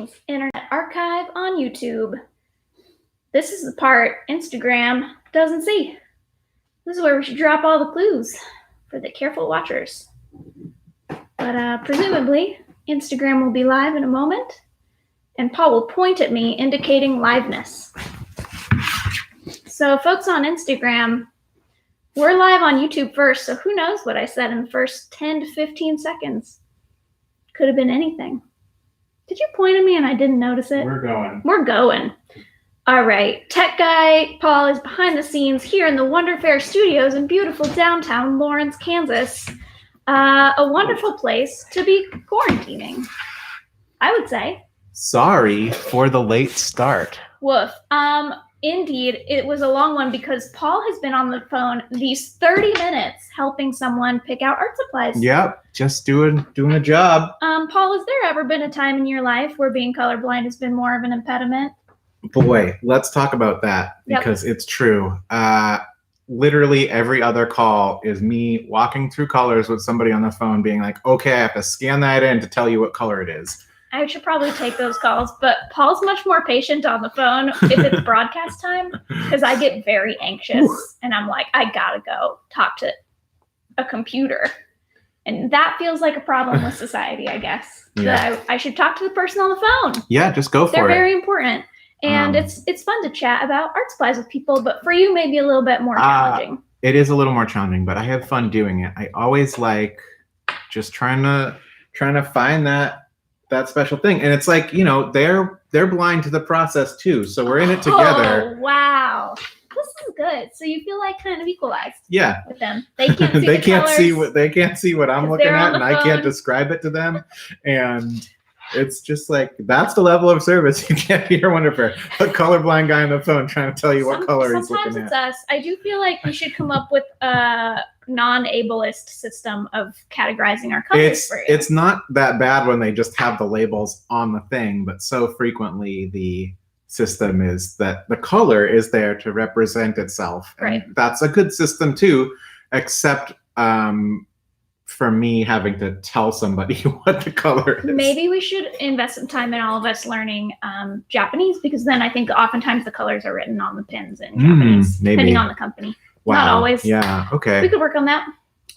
Things Internet Archive on YouTube. This is the part Instagram doesn't see. This is where we should drop all the clues for the careful watchers. But presumably, Instagram will be live in a moment, and Paul will point at me, indicating liveness. So folks on Instagram, we're live on YouTube first, so who knows what I said in the first 10 to 15 seconds. Could have been anything. Did you point at me and I didn't notice it? We're going. All right. Tech guy Paul is behind the scenes here in the Wonder Fair Studios in beautiful downtown Lawrence, Kansas. A wonderful place to be quarantining, I would say. Sorry for the late start. Woof. Indeed, it was a long one because Paul has been on the phone these 30 minutes helping someone pick out art supplies. Yep, just doing a job. Paul, has there ever been a time in your life where being colorblind has been more of an impediment? Boy, let's talk about that because It's true. Literally every other call is me walking through colors with somebody on the phone being like, okay, I have to scan that in to tell you what color it is. I should probably take those calls, but Paul's much more patient on the phone if it's broadcast time because I get very anxious and I'm like, I gotta go talk to a computer. And that feels like a problem with society, I guess. Yeah. I should talk to the person on the phone. Yeah, just go for They're it. They're very important. And it's fun to chat about art supplies with people, but for you, maybe a little bit more challenging. It is a little more challenging, but I have fun doing it. I always like just trying to find that special thing. And it's like, you know, they're blind to the process too. So we're in it together. Oh, wow. This is good. So you feel like kind of equalized. Yeah. With them. They can't see they can't see what I'm looking at and I can't describe it to them. And it's just like, that's the level of service you get here, Wonder Fair. A colorblind guy on the phone trying to tell you what color he's looking at. Sometimes it's us. I do feel like we should come up with a non-ableist system of categorizing our colors for you. It's not that bad when they just have the labels on the thing, but so frequently the system is that the color is there to represent itself. Right. And that's a good system too, except for me having to tell somebody what the color is. Maybe we should invest some time in all of us learning Japanese, because then I think oftentimes the colors are written on the pins in Japanese, depending on the company. Wow. Not always. Yeah, okay. We could work on that.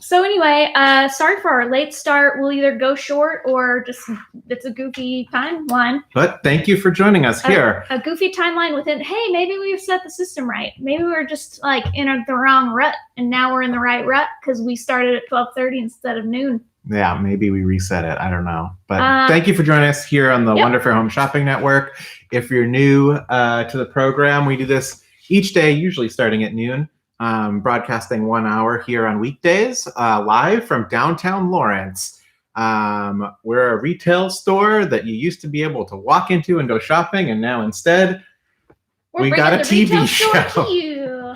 So anyway, sorry for our late start. We'll either go short or just, it's a goofy timeline. But thank you for joining us here. A goofy timeline within, hey, maybe we've set the system right. Maybe we were just like in the wrong rut, and now we're in the right rut because we started at 12:30 instead of noon. Yeah, maybe we reset it. I don't know. But thank you for joining us here on the Wonder Fair Home Shopping Network. If you're new to the program, we do this each day, usually starting at noon. Broadcasting 1 hour here on weekdays, live from downtown Lawrence. We're a retail store that you used to be able to walk into and go shopping, and now instead we got a TV show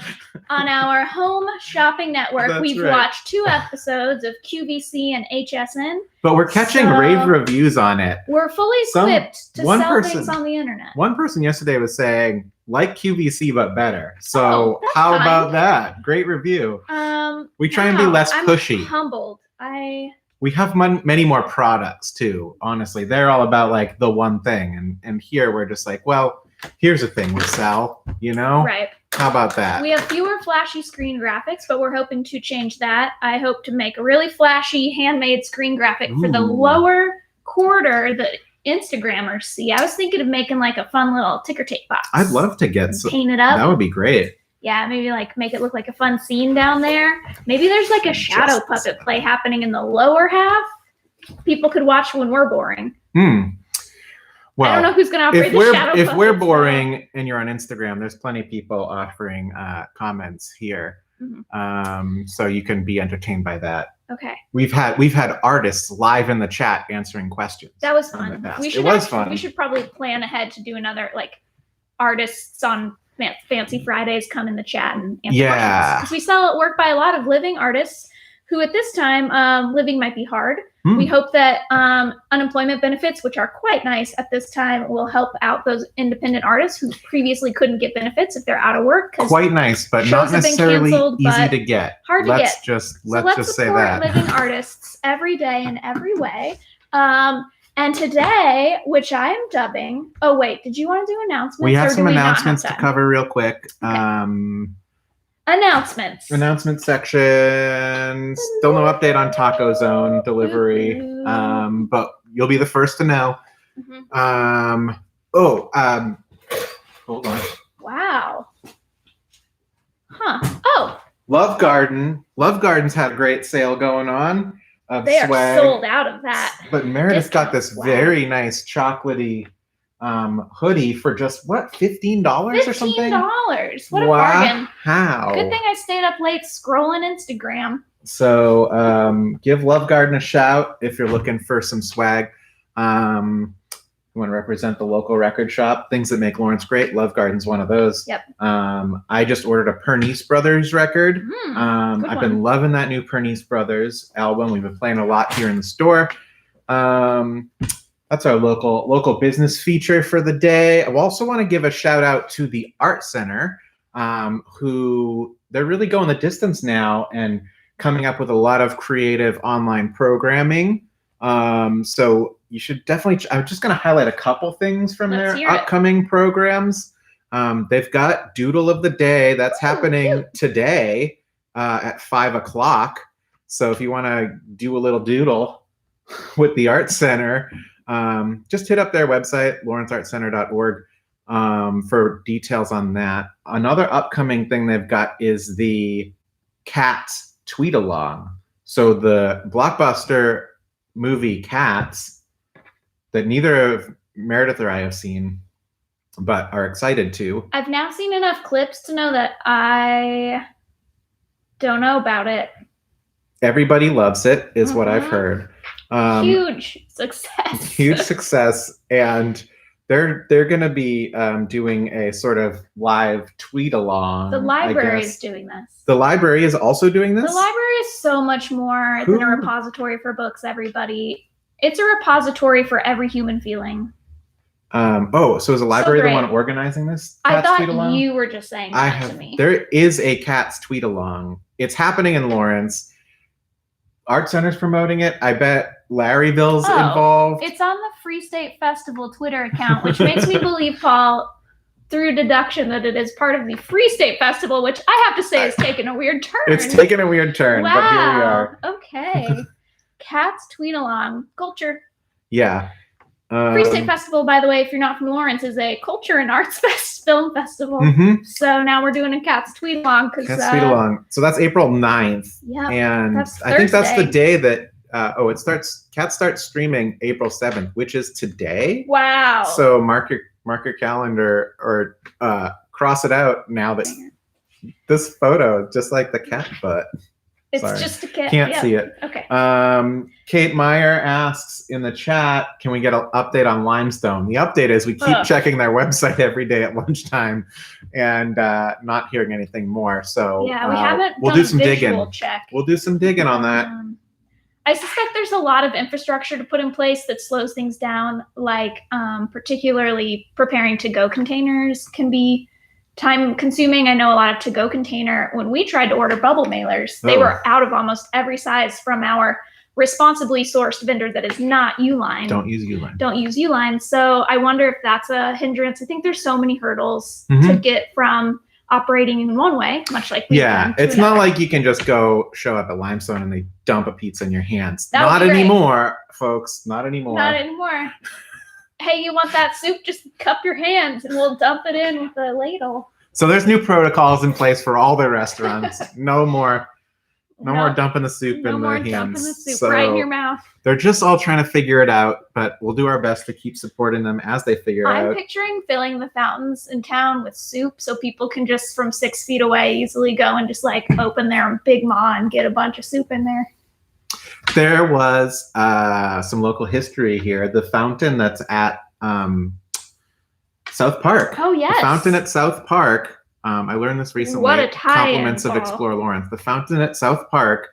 on our home shopping network. We've watched 2 episodes of QVC and HSN, but we're catching rave reviews on it. We're fully equipped to sell things on the internet. One person yesterday was saying, like QVC but better. So how about that? Great review. We try and be less pushy. I'm humbled. We have many more products too. Honestly, they're all about like the one thing, and here we're just like, well, here's a thing we sell. You know, right? How about that? We have fewer flashy screen graphics, but we're hoping to change that. I hope to make a really flashy handmade screen graphic for the lower quarter that Instagrammers see. I was thinking of making like a fun little ticker tape box. I'd love to get some. Paint it up. That would be great. Yeah, maybe like make it look like a fun scene down there. Maybe there's like a shadow puppet play happening in the lower half. People could watch when we're boring. Well, I don't know who's going to operate the shadow puppet. If we're boring and you're on Instagram, there's plenty of people offering comments here. So you can be entertained by that. Okay. We've had artists live in the chat answering questions. That was fun. It was fun. We should probably plan ahead to do another, like, artists on Fancy Fridays come in the chat and answer questions. Because we sell work by a lot of living artists who at this time, living might be hard. We hope that unemployment benefits, which are quite nice at this time, will help out those independent artists who previously couldn't get benefits if they're out of work. Quite nice, but not necessarily easy to get. Hard to get. Let's just say that. Let's support living artists every day in every way. And today, which I am dubbing. Oh wait, did you want to do announcements? We have some announcements to cover real quick. Okay. Announcements. Announcement section. Still no update on Taco Zone delivery, but you'll be the first to know. Hold on. Wow. Huh. Oh. Love Garden. Love Garden's had a great sale going on. They swag. Are sold out of that. But Meredith got this very nice chocolatey hoodie for just what, $15 or something? $15. What a bargain. How? Good thing I stayed up late scrolling Instagram. So give Love Garden a shout if you're looking for some swag. You want to represent the local record shop, things that make Lawrence great. Love Garden's one of those. Yep. I just ordered a Pernice Brothers record. I've been loving that new Pernice Brothers album. We've been playing a lot here in the store. That's our local business feature for the day. I also want to give a shout out to the Art Center, who they're really going the distance now and coming up with a lot of creative online programming. So you should definitely, I'm just going to highlight a couple things from their upcoming programs. They've got Doodle of the Day. That's happening today at 5 o'clock. So if you want to do a little doodle with the Art Center, just hit up their website, lawrenceartcenter.org, for details on that. Another upcoming thing they've got is the Cats Tweet Along. So the blockbuster movie Cats, that neither of Meredith or I have seen, but are excited to. I've now seen enough clips to know that I don't know about it. Everybody loves it, is what I've heard. Huge success. Huge success, and they're going to be doing a sort of live tweet along. The library is doing this. The library is also doing this? The library is so much more than a repository for books, everybody. It's a repository for every human feeling. So is the library the one organizing this? I thought you were just saying that to me. There is a Cats Tweet Along. It's happening in Lawrence. Art Center's promoting it. I bet Larryville's involved. It's on the Free State Festival Twitter account, which makes me believe, Paul, through deduction, that it is part of the Free State Festival, which I have to say has taken a weird turn. It's taken a weird turn, but here we are. Okay. Cats Tweet Along. Culture. Yeah. Free State Festival, by the way, if you're not from Lawrence, is a culture and arts film festival. So now we're doing a Cats Tweet Along. Cats Tweet Along. So that's April 9th. Yeah. And I think that's the day that, Cats starts streaming April 7th, which is today. Wow. So mark your calendar or cross it out now that this photo, just like the cat butt. It's just a cat. Can't see it. Okay. Kate Meyer asks in the chat, can we get an update on Limestone? The update is we keep checking their website every day at lunchtime and not hearing anything more. So yeah, we haven't we'll done do some digging. Check. We'll do some digging on that. I suspect there's a lot of infrastructure to put in place that slows things down, like particularly preparing to-go containers can be time consuming. I know a lot of to-go container, when we tried to order bubble mailers, they were out of almost every size from our responsibly sourced vendor that is not Uline. Don't use Uline. Don't use Uline. So I wonder if that's a hindrance. I think there's so many hurdles to get from operating in one way, much like it's not like you can just go show up at Limestone and they dump a pizza in your hands. Not anymore, folks. Not anymore. Not anymore. Hey, you want that soup? Just cup your hands and we'll dump it in with a ladle. So there's new protocols in place for all the restaurants. No more dumping the soup in the hands. No more dumping the soup right in your mouth. They're just all trying to figure it out, but we'll do our best to keep supporting them as they figure it out. I'm picturing filling the fountains in town with soup so people can just from 6 feet away easily go and just like open their Big Maw and get a bunch of soup in there. There was some local history here. The fountain that's at South Park. Oh, yes. The fountain at South Park. I learned this recently. What a tie-in, Compliments of Explore Lawrence. The fountain at South Park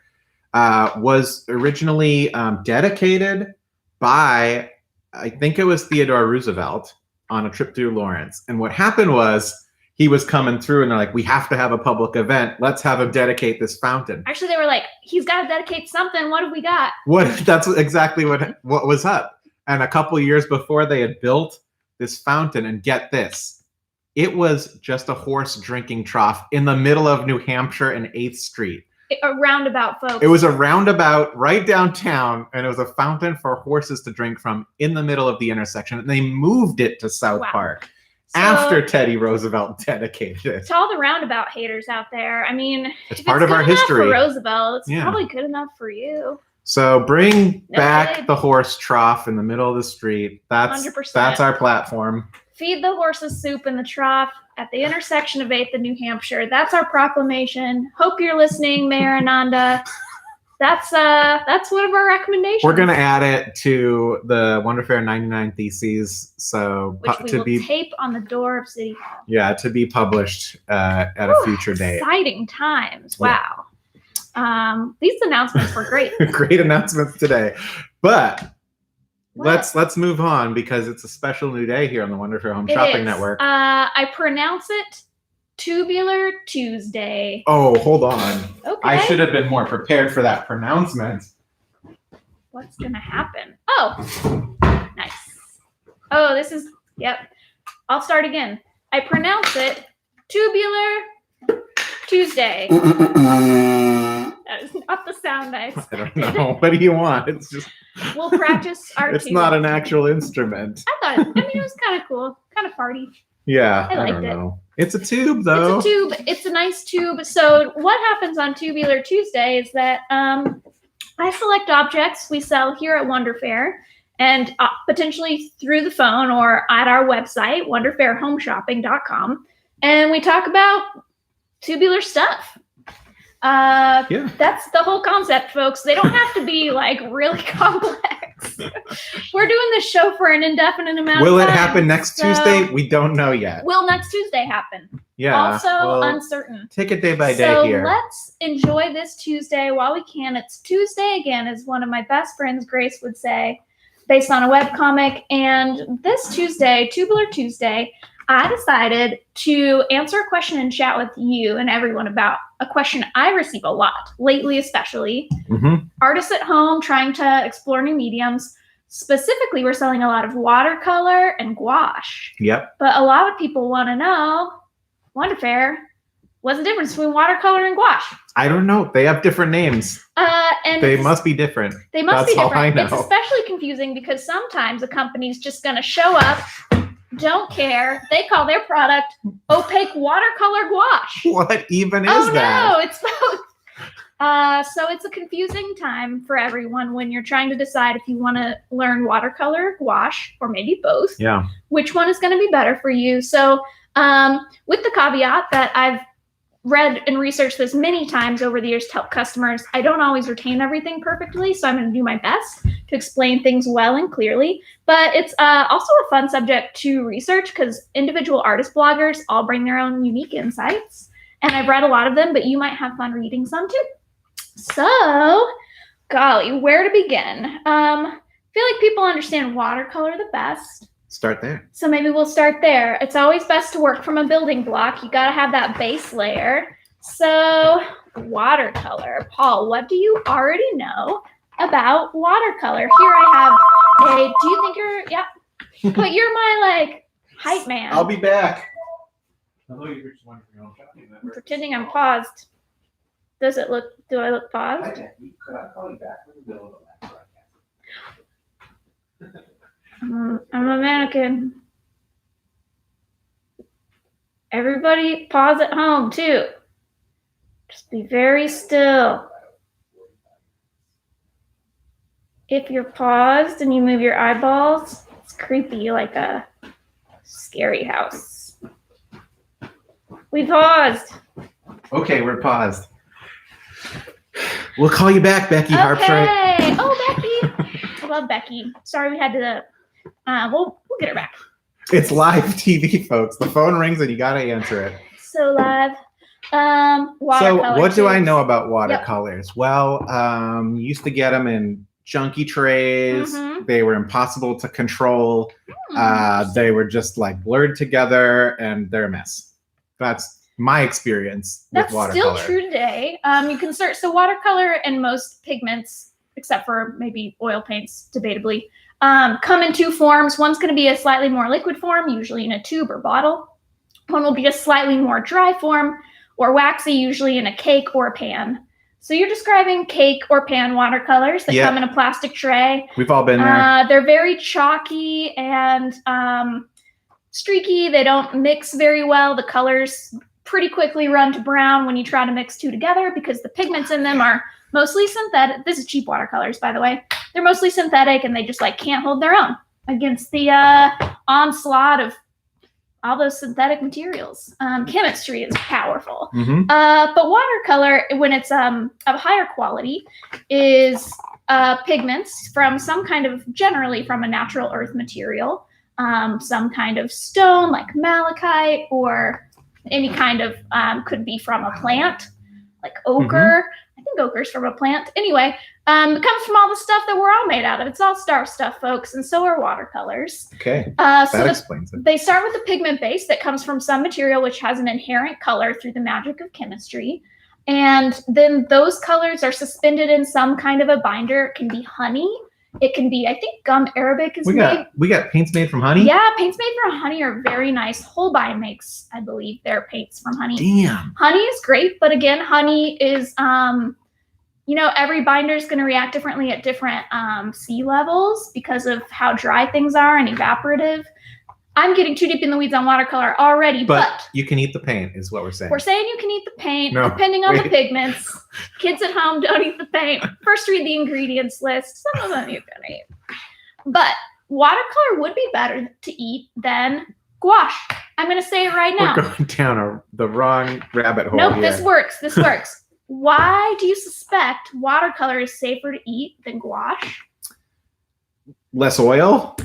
was originally dedicated by, I think it was Theodore Roosevelt on a trip through Lawrence. And what happened was he was coming through and they're like, we have to have a public event. Let's have him dedicate this fountain. Actually, they were like, he's got to dedicate something. What have we got? That's exactly what was up. And a couple years before, they had built this fountain, and get this, it was just a horse drinking trough in the middle of New Hampshire and 8th Street. A roundabout, folks. It was a roundabout right downtown, and it was a fountain for horses to drink from in the middle of the intersection. And they moved it to South Park after Teddy Roosevelt dedicated it. To all the roundabout haters out there, I mean, it's part of our history. For Roosevelt, it's probably good enough for you. So bring back the horse trough in the middle of the street. That's 100%. That's our platform. Feed the horses soup in the trough at the intersection of 8th and New Hampshire. That's our proclamation. Hope you're listening, Mayor Ananda. That's one of our recommendations. We're gonna add it to the Wonder Fair 99 Theses, so which we will tape on the door of City Hall. Yeah, to be published at a future date. Exciting times! Wow. These announcements were great. Great announcements today, but let's move on because it's a special new day here on the Wonder Fair Home Shopping Network. I pronounce it Tubular Tuesday. Oh, hold on. Okay. I should have been more prepared for that pronouncement. What's gonna happen? Oh, nice. Oh, this is I'll start again. I pronounce it Tubular Tuesday. That is not the sound I expected. I don't know. What do you want? It's just. We'll practice our It's tube. not an actual instrument. I mean, it was kind of cool, kind of farty. Yeah, I liked don't know. It's a tube, though. It's a tube. It's a nice tube. So what happens on Tubular Tuesday is that I select objects we sell here at Wonder Fair, and potentially through the phone or at our website, wonderfairhomeshopping.com, and we talk about tubular stuff. That's the whole concept, folks. They don't have to be like really complex. We're doing this show for an indefinite amount of time. Will it happen next Tuesday? We don't know yet. Will next Tuesday happen? Yeah. Also uncertain. Take it day by day here. So let's enjoy this Tuesday while we can. It's Tuesday again, as one of my best friends, Grace, would say, based on a webcomic. And this Tuesday, Tubular Tuesday, I decided to answer a question and chat with you and everyone about a question I receive a lot, lately especially. Artists at home trying to explore new mediums. Specifically, we're selling a lot of watercolor and gouache. Yep. But a lot of people want to know, Wonder Fair, what's the difference between watercolor and gouache? I don't know. They have different names. And they must be different. They must be different. All I know. It's especially confusing because sometimes a company's just going to show up, don't care. They call their product opaque watercolor gouache. What even is that? Oh, no, it's both. So it's a confusing time for everyone when you're trying to decide if you want to learn watercolor, gouache, or maybe both. Yeah. Which one is going to be better for you? So with the caveat that I've read and researched this many times over the years to help customers, I don't always retain everything perfectly, so I'm going to do my best to explain things well and clearly. But it's also a fun subject to research because individual artist bloggers all bring their own unique insights. And I've read a lot of them, but you might have fun reading some too. So, golly, where to begin? I feel like people understand watercolor the best. Start there. So maybe we'll start there. It's always best to work from a building block. You got to have that base layer. So watercolor. Paul, what do you already know about watercolor? Here I have do you think you're, but you're my hype man. I'll be back. I'm pretending I'm paused. Do I look paused? Could I call you back in the middle of the last broadcast? I'm a mannequin. Everybody pause at home too. Just be very still. If you're paused and you move your eyeballs, it's creepy like a scary house. We paused. Okay, we're paused. We'll call you back, Becky Harpswright. Okay. Oh, Becky. I love Becky. Sorry we had to... we'll get her back. It's live TV, folks. The phone rings and you got to answer it. So live. So what do I know about watercolors? Yep. Well, you used to get them in junky trays. They were impossible to control. They were just blurred together and they're a mess. That's my experience with watercolor. That's still true today. You can search. So watercolor and most pigments, except for maybe oil paints, debatably, come in two forms. One's going to be a slightly more liquid form, usually in a tube or bottle. One will be a slightly more dry form or waxy, usually in a cake or a pan. So you're describing cake or pan watercolors that come in a plastic tray. We've all been there. They're very chalky and streaky. They don't mix very well. The colors pretty quickly run to brown when you try to mix two together because the pigments in them are mostly synthetic. This is cheap watercolors, by the way. They're mostly synthetic and they just like can't hold their own against the onslaught of all those synthetic materials. Chemistry is powerful. But watercolor, when it's of higher quality, is pigments from some kind of, generally from a natural earth material, some kind of stone like malachite, or any kind of, could be from a plant, like ochre. I think ochre's from a plant. Anyway, it comes from all the stuff that we're all made out of. It's all star stuff, folks, and so are watercolors. Okay, so that explains it. They start with a pigment base that comes from some material which has an inherent color through the magic of chemistry. And then those colors are suspended in some kind of a binder. It can be honey. It can be, I think, gum arabic is made. We got paints made from honey? Yeah, paints made from honey are very nice. Holbein makes, I believe, their paints from honey. Damn. Honey is great, but again, honey is, every binder is going to react differently at different sea levels because of how dry things are and evaporative. I'm getting too deep in the weeds on watercolor already, but you can eat the paint is what we're saying. We're saying you can eat the paint, depending on the pigments. Kids at home, don't eat the paint. First, read the ingredients list. Some of them you can eat. But watercolor would be better to eat than gouache. I'm going to say it right now. We're going down the wrong rabbit hole. Nope, here. this works. This works. Why do you suspect watercolor is safer to eat than gouache? Less oil?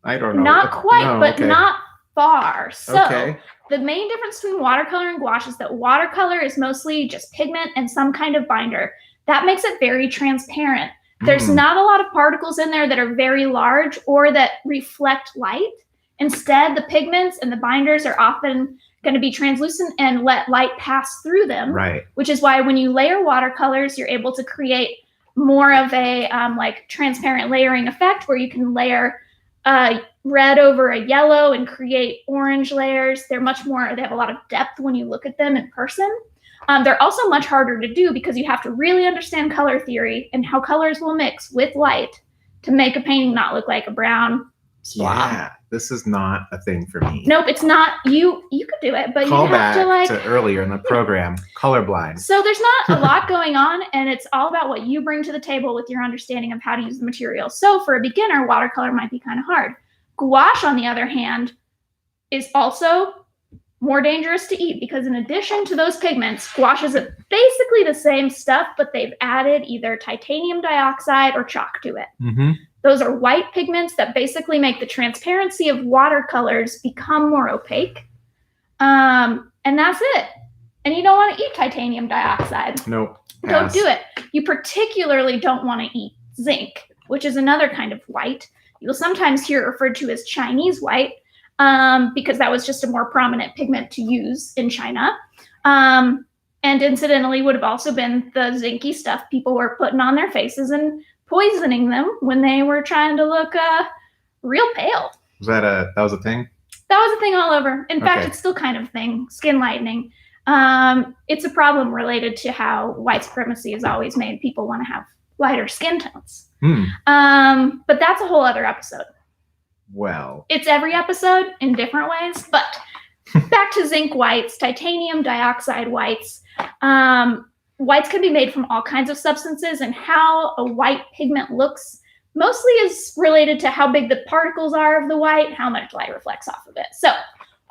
I don't know. Not quite, but not far. So okay. The main difference between watercolor and gouache is that watercolor is mostly just pigment and some kind of binder. That makes it very transparent. There's not a lot of particles in there that are very large or that reflect light. Instead, the pigments and the binders are often going to be translucent and let light pass through them. Right. Which is why when you layer watercolors, you're able to create more of a like transparent layering effect where you can layer red over a yellow and create orange layers. They have a lot of depth when you look at them in person. They're also much harder to do because you have to really understand color theory and how colors will mix with light to make a painting not look like a brown splot. Yeah, this is not a thing for me. Nope, it's not. You could do it, but Call you have back to earlier in the program, colorblind. So there's not a lot going on, and it's all about what you bring to the table with your understanding of how to use the material. So for a beginner, watercolor might be kind of hard. Gouache, on the other hand, is also more dangerous to eat because in addition to those pigments, gouache is basically the same stuff, but they've added either titanium dioxide or chalk to it. Those are white pigments that basically make the transparency of watercolors become more opaque. And that's it. And you don't want to eat titanium dioxide. Nope. Don't do it. You particularly don't want to eat zinc, which is another kind of white. You'll sometimes hear it referred to as Chinese white because that was just a more prominent pigment to use in China. And incidentally would have also been the zinky stuff people were putting on their faces and poisoning them when they were trying to look real pale. That was a thing? That was a thing all over. In fact, it's still kind of a thing, skin lightening. It's a problem related to how white supremacy has always made people want to have lighter skin tones. But that's a whole other episode. Well. It's every episode in different ways, but back to zinc whites, titanium dioxide whites. Whites can be made from all kinds of substances, and how a white pigment looks mostly is related to how big the particles are of the white, how much light reflects off of it. So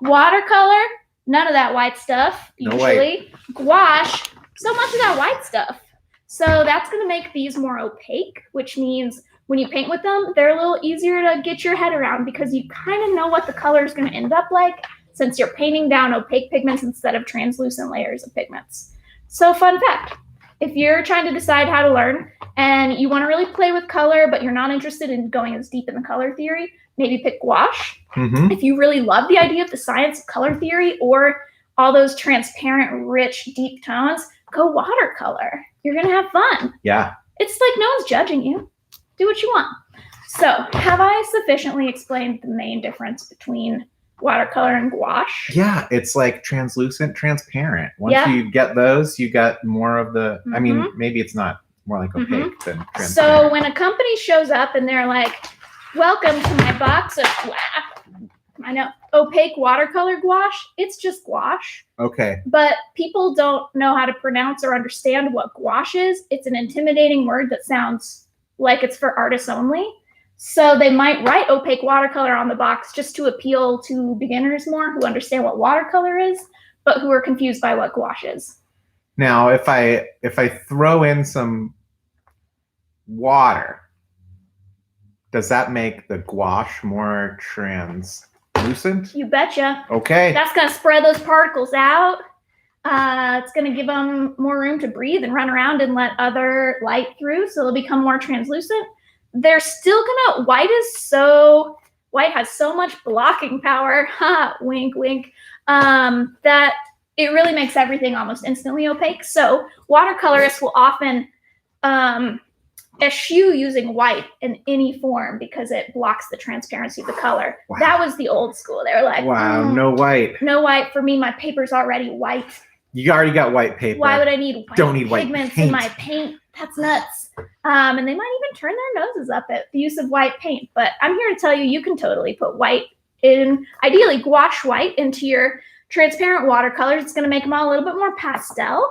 watercolor, none of that white stuff, usually. Gouache, so much of that white stuff. So that's going to make these more opaque, which means when you paint with them, they're a little easier to get your head around because you kind of know what the color is going to end up like since you're painting down opaque pigments instead of translucent layers of pigments. So fun fact, if you're trying to decide how to learn and you want to really play with color, but you're not interested in going as deep in the color theory, maybe pick gouache. If you really love the idea of the science of color theory or all those transparent, rich, deep tones, go watercolor. You're going to have fun. Yeah. It's like no one's judging you. Do what you want. So, have I sufficiently explained the main difference between watercolor and gouache? Yeah, it's like translucent, transparent. Once you get those, you got more of the, I mean, maybe it's not more like opaque than transparent. So when a company shows up and they're like, welcome to my box of opaque watercolor gouache, it's just gouache. Okay. But people don't know how to pronounce or understand what gouache is. It's an intimidating word that sounds like it's for artists only. So they might write opaque watercolor on the box just to appeal to beginners more who understand what watercolor is, but who are confused by what gouache is. Now, if I throw in some water, does that make the gouache more translucent? You betcha. Okay. That's going to spread those particles out. It's going to give them more room to breathe and run around and let other light through, so they'll become more translucent. They're still gonna, white has so much blocking power, wink, wink, that it really makes everything almost instantly opaque. So watercolorists will often eschew using white in any form because it blocks the transparency of the color. Wow. That was the old school. They were like, wow, no white. No white for me, my paper's already white. You already got white paper. Why would I need white Don't need pigments white in my paint? That's nuts. And they might even turn their noses up at the use of white paint. But I'm here to tell you, you can totally put white in, ideally gouache white, into your transparent watercolors. It's going to make them all a little bit more pastel.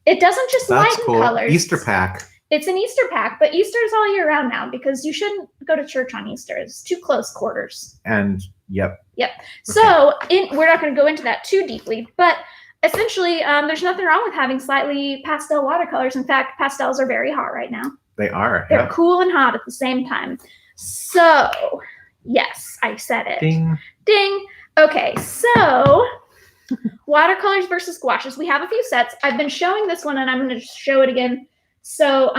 It doesn't just lighten colors. Easter pack. It's an Easter pack, but Easter's all year round now because you shouldn't go to church on Easter. It's too close quarters. And yep. Okay. So we're not going to go into that too deeply, but essentially, there's nothing wrong with having slightly pastel watercolors. In fact, pastels are very hot right now. They are. They're cool and hot at the same time. So, yes, I said it. Ding. Ding. Okay, so watercolors versus gouaches. We have a few sets. I've been showing this one, and I'm going to show it again. So,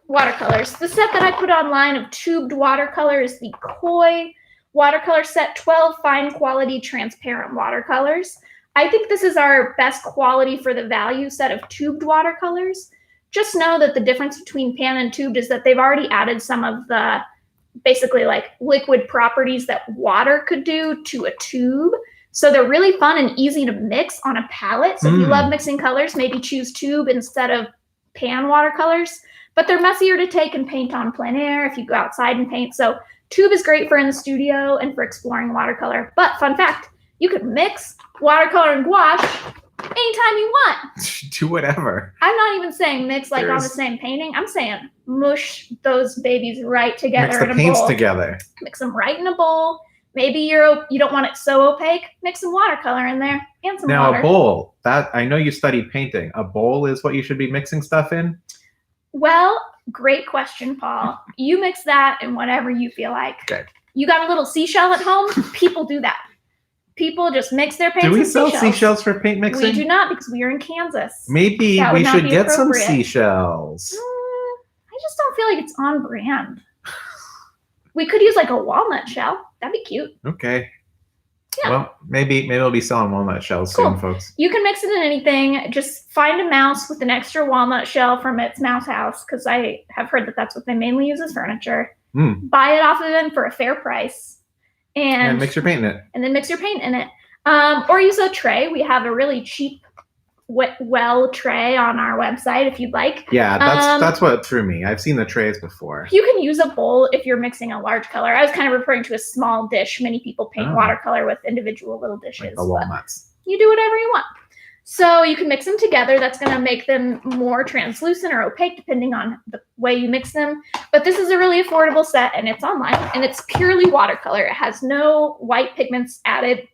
watercolors. The set that I put online of tubed watercolor is the Koi watercolor set, 12 fine quality transparent watercolors. I think this is our best quality for the value set of tubed watercolors. Just know that the difference between pan and tubed is that they've already added some of the basically like liquid properties that water could do to a tube. So they're really fun and easy to mix on a palette. So if you love mixing colors, maybe choose tube instead of pan watercolors. But they're messier to take and paint on plein air if you go outside and paint. So tube is great for in the studio and for exploring watercolor. But fun fact, you could mix watercolor and gouache anytime you want. Do whatever. I'm not even saying mix like on the same painting. I'm saying mush those babies right together in a bowl. Mix the paints together. Mix them right in a bowl. Maybe you don't want it so opaque. Mix some watercolor in there and some water. Now a bowl, that I know you studied painting. A bowl is what you should be mixing stuff in? Well, great question, Paul. You mix that in whatever you feel like. Okay. You got a little seashell at home? People do that. People just mix their paints. Do we with sell seashells. Seashells for paint mixing? We do not, because we are in Kansas. Maybe we should get some seashells. I just don't feel like it's on brand. We could use like a walnut shell. That'd be cute. Okay. Yeah. Well, maybe we'll be selling walnut shells soon, folks. You can mix it in anything. Just find a mouse with an extra walnut shell from its mouse house, because I have heard that that's what they mainly use as furniture. Buy it off of them for a fair price. And mix your paint in it. And then mix your paint in it. Or use a tray. We have a really cheap well tray on our website if you'd like. Yeah, that's what threw me. I've seen the trays before. You can use a bowl if you're mixing a large color. I was kind of referring to a small dish. Many people paint watercolor with individual little dishes. Like the walnuts. You do whatever you want. So you can mix them together. That's going to make them more translucent or opaque depending on the way you mix them. But this is a really affordable set, and it's online, and it's purely watercolor. It has no white pigments added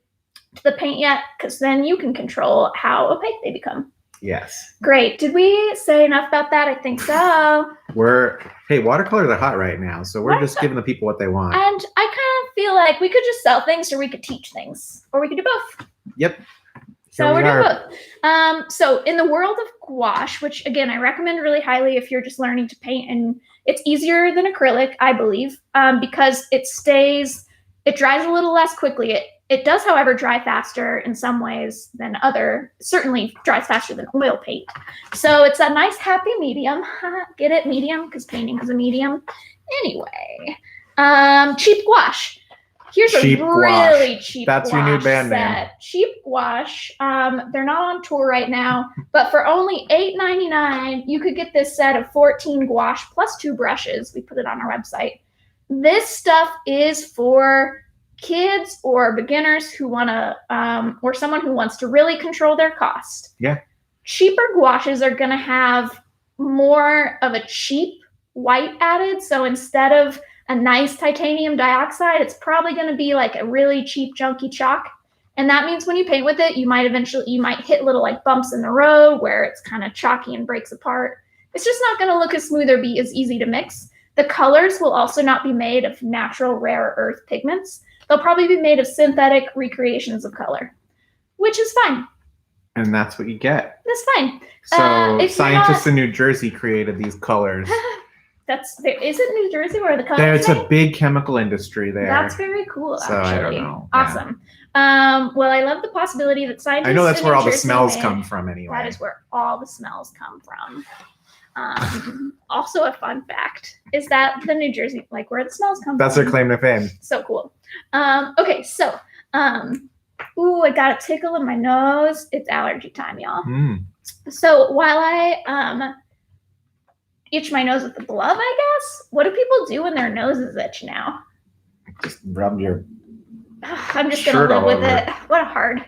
to the paint yet, because then you can control how opaque they become. Yes. Great. Did we say enough about that? I think so. Hey, watercolors are hot right now, so we're just giving the people what they want. And I kind of feel like we could just sell things, or we could teach things, or we could do both. Yep. So we're doing both. So in the world of gouache, which again, I recommend really highly if you're just learning to paint, and it's easier than acrylic, I believe, because it dries a little less quickly. It does, however, dry faster in some ways than certainly dries faster than oil paint. So it's a nice happy medium. Get it? Medium, because painting is a medium. Anyway, cheap gouache. Here's cheap a really cheap That's gouache your new band set. name. Cheap gouache. They're not on tour right now, but for only $8.99, you could get this set of 14 gouache plus 2 brushes. We put it on our website. This stuff is for kids or beginners who want to, or someone who wants to really control their cost. Yeah. Cheaper gouaches are going to have more of a cheap white added. So instead of a nice titanium dioxide, it's probably going to be like a really cheap junky chalk. And that means when you paint with it, you might hit little like bumps in the road where it's kind of chalky and breaks apart. It's just not going to look as smooth or be as easy to mix. The colors will also not be made of natural rare earth pigments. They'll probably be made of synthetic recreations of color, which is fine. And that's what you get. That's fine. So scientists in New Jersey created these colors. Is it New Jersey where the colors? It's a big chemical industry there. That's very cool, actually. So I don't know. Awesome. Yeah. Well, I love the possibility that scientists. I know that's where all the smells come from anyway. That is where all the smells come from. Also a fun fact is that the New Jersey, like where the smells come from. That's their claim to fame. So cool. Okay, so, ooh, I got a tickle in my nose. It's allergy time, y'all. So while I itch my nose with the glove, I guess, what do people do when their noses itch now? Just rub your I'm just going to live with it. What a hard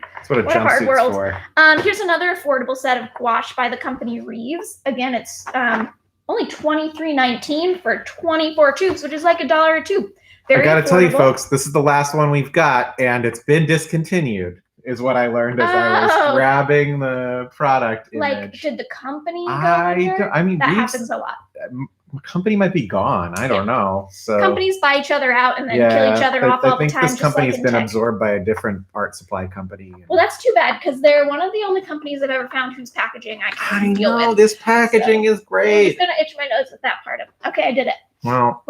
world. For. Here's another affordable set of gouache by the company Reeves. Again, it's only $23.19 for 24 tubes, which is like $1 a tube. I got to tell you, folks, this is the last one we've got, and it's been discontinued, is what I learned as I was grabbing the product image. Like, did the company go under? I mean, that happens a lot. Company might be gone. I don't know. So companies buy each other out and then kill each other off all the time. I think this company's been absorbed by a different art supply company. Well, that's too bad because they're one of the only companies I've ever found whose packaging I can deal with. I know, this packaging is great. I'm just going to itch my nose with that part of it. Okay, I did it. Well,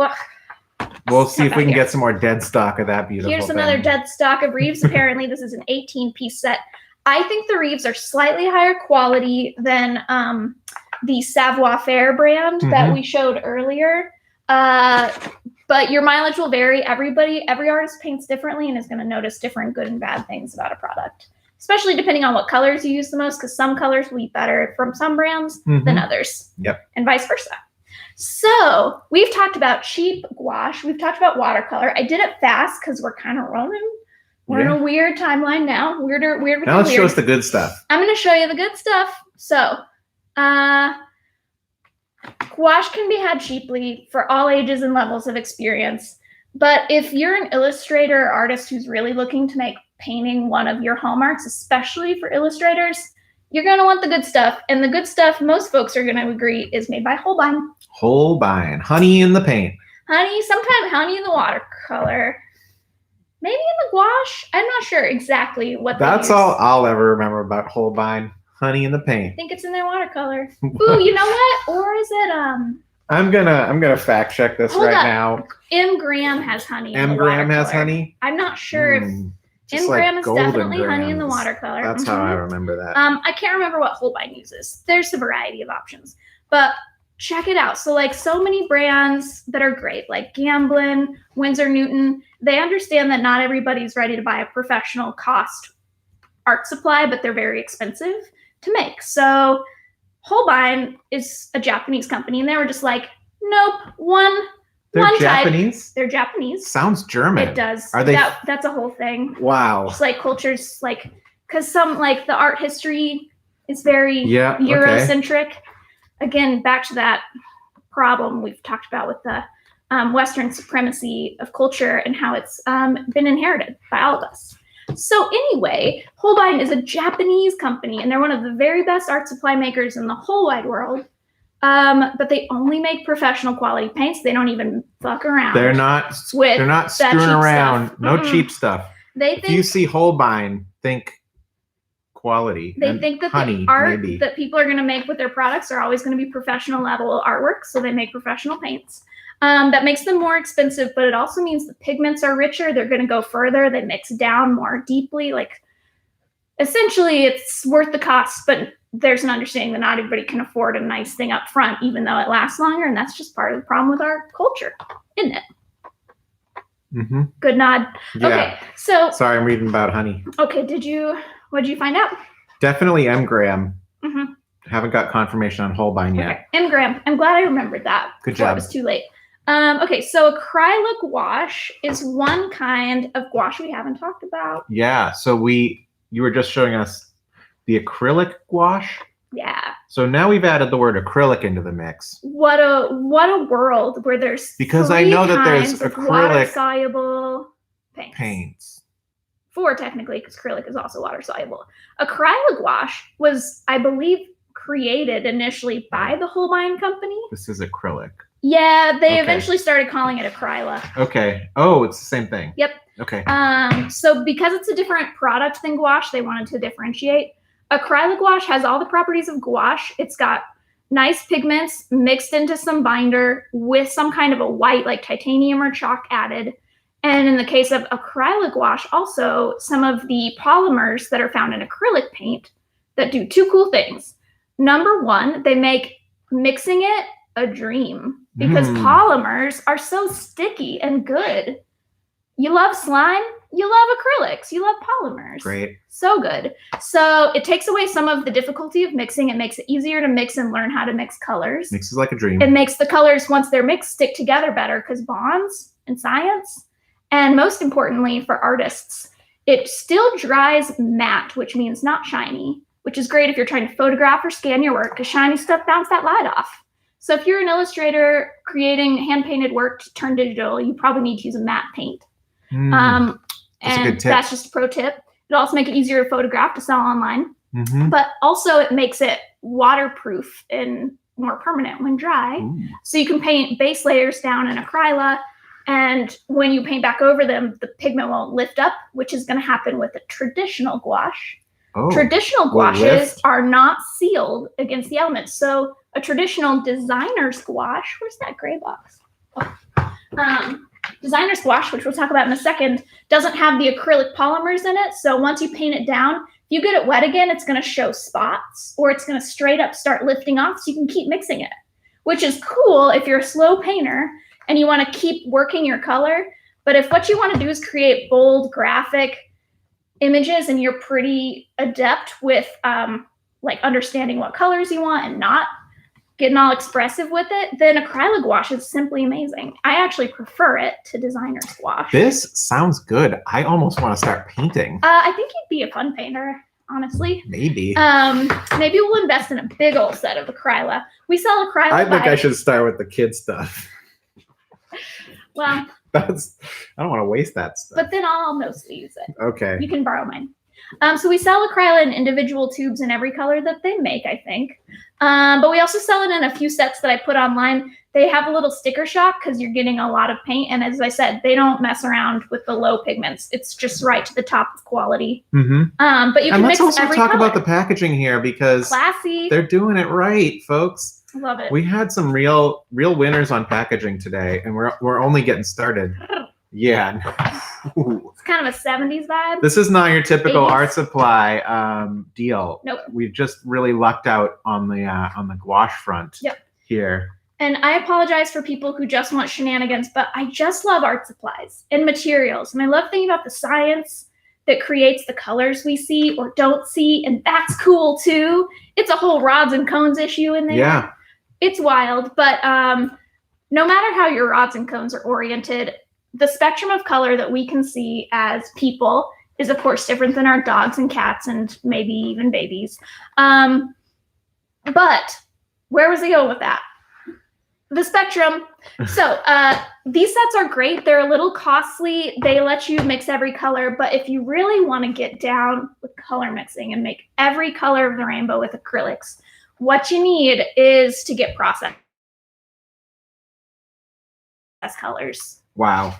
we'll see if we can get some more dead stock of that beautiful Here's another dead stock of Reeves. Apparently, this is an 18-piece set. I think the Reeves are slightly higher quality than the Savoir-Faire brand that we showed earlier. But your mileage will vary. Every artist paints differently and is going to notice different good and bad things about a product, especially depending on what colors you use the most, because some colors will be better from some brands than others. Yep. And vice versa. So we've talked about cheap gouache. We've talked about watercolor. I did it fast because we're kind of rolling. We're in a weird timeline now. Weird. Now let's show us the good stuff. I'm going to show you the good stuff. So, gouache can be had cheaply for all ages and levels of experience. But if you're an illustrator or artist who's really looking to make painting one of your hallmarks, especially for illustrators, you're going to want the good stuff. And the good stuff, most folks are going to agree, is made by Holbein. Holbein. Honey in the paint. Sometimes honey in the watercolor. Maybe in the gouache. I'm not sure exactly what That's all I'll ever remember about Holbein. Honey in the paint. I think it's in their watercolor. Ooh, you know what? Or is it I'm gonna fact check this now. M. Graham has honey. M. Graham has honey? I'm not sure if M. Graham is definitely honey in the watercolor. That's how I remember that. I can't remember what Holbein uses. There's a variety of options. But check it out. So like so many brands that are great, like Gamblin, Winsor Newton, they understand that not everybody's ready to buy a professional cost art supply, but they're very expensive to make. So Holbein is a Japanese company, and they were just like, nope, They're Japanese? They're Japanese. Sounds German. It does. Are they? That's a whole thing. Wow. It's like cultures, like, because some, like, the art history is very Eurocentric. Okay. Again, back to that problem we've talked about with the Western supremacy of culture and how it's been inherited by all of us. So anyway, Holbein is a Japanese company, and they're one of the very best art supply makers in the whole wide world. But they only make professional quality paints. They don't even fuck around. They're not screwing around. Stuff. No cheap stuff. If you see Holbein, think quality. They and think that honey, the art maybe. that people are going to make with their products are always going to be professional level artwork, so they make professional paints. That makes them more expensive, but it also means the pigments are richer. They're going to go further. They mix down more deeply. Like, essentially, it's worth the cost, but there's an understanding that not everybody can afford a nice thing up front, even though it lasts longer, and that's just part of the problem with our culture, isn't it? Mm-hmm. Good nod. Yeah. Okay, so sorry, I'm reading about honey. Okay, what did you find out? Definitely M. Graham. Mm-hmm. Haven't got confirmation on Holbein yet. Okay, M. Graham. I'm glad I remembered that. Good before job. It was too late. Okay, so acrylic gouache is one kind of gouache we haven't talked about. Yeah, so you were just showing us the acrylic gouache. Yeah. So now we've added the word acrylic into the mix. What a world where there's because I know that there's acrylic water-soluble paints. 4 technically, because acrylic is also water-soluble. Acrylic gouache was, I believe, created initially by the Holbein company. This is acrylic. Yeah, they eventually started calling it acryla. Okay. Oh, it's the same thing. Yep. Okay. So because it's a different product than gouache, they wanted to differentiate. Acrylic gouache has all the properties of gouache. It's got nice pigments mixed into some binder with some kind of a white, like titanium or chalk added. And in the case of acrylic gouache, also some of the polymers that are found in acrylic paint that do 2 cool things. Number 1, they make mixing it a dream because polymers are so sticky and good. You love slime, you love acrylics, you love polymers. Great. So good. So it takes away some of the difficulty of mixing. It makes it easier to mix and learn how to mix colors. Mixes like a dream. It makes the colors, once they're mixed, stick together better because bonds and science. And most importantly for artists, it still dries matte, which means not shiny, which is great if you're trying to photograph or scan your work because shiny stuff bounce that light off. So if you're an illustrator creating hand-painted work to turn digital, you probably need to use a matte paint. That's a good tip. That's just a pro tip. It'll also make it easier to photograph to sell online. Mm-hmm. But also it makes it waterproof and more permanent when dry. So you can paint base layers down in acryla, and when you paint back over them, the pigment won't lift up, which is going to happen with a traditional gouache. Traditional gouaches are not sealed against the elements. So a traditional designer's gouache, where's that gray box? Designer's gouache, which we'll talk about in a second, doesn't have the acrylic polymers in it. So once you paint it down, if you get it wet again, it's going to show spots or it's going to straight up start lifting off so you can keep mixing it, which is cool if you're a slow painter and you want to keep working your color. But if what you want to do is create bold graphic images and you're pretty adept with like understanding what colors you want and not getting all expressive with it, then acrylic gouache is simply amazing. I actually prefer it to designer's gouache. This sounds good. I almost want to start painting. I think you'd be a fun painter, honestly. Maybe. Maybe we'll invest in a big old set of acryla. We sell acryla. I think I should start with the kid stuff. Well, I don't want to waste that stuff. But then I'll mostly use it. Okay. You can borrow mine. So we sell acryla in individual tubes in every color that they make, I think. But we also sell it in a few sets that I put online. They have a little sticker shock because you're getting a lot of paint. And as I said, they don't mess around with the low pigments. It's just right to the top of quality. Mm-hmm. But you can mix every color. Let's also talk about the packaging here because classy. They're doing it right, folks. Love it. We had some real winners on packaging today, and we're only getting started. Yeah. It's kind of a 70s vibe. This is not your typical 80s. art supply deal. Nope. We've just really lucked out on the gouache front. Yep. Here. And I apologize for people who just want shenanigans, but I just love art supplies and materials. And I love thinking about the science that creates the colors we see or don't see. And that's cool too. It's a whole rods and cones issue in there. Yeah. It's wild. But no matter how your rods and cones are oriented, the spectrum of color that we can see as people is, of course, different than our dogs and cats and maybe even babies. But where was I going with that? The spectrum. So these sets are great. They're a little costly. They let you mix every color. But if you really want to get down with color mixing and make every color of the rainbow with acrylics, what you need is to get processed colors. Wow.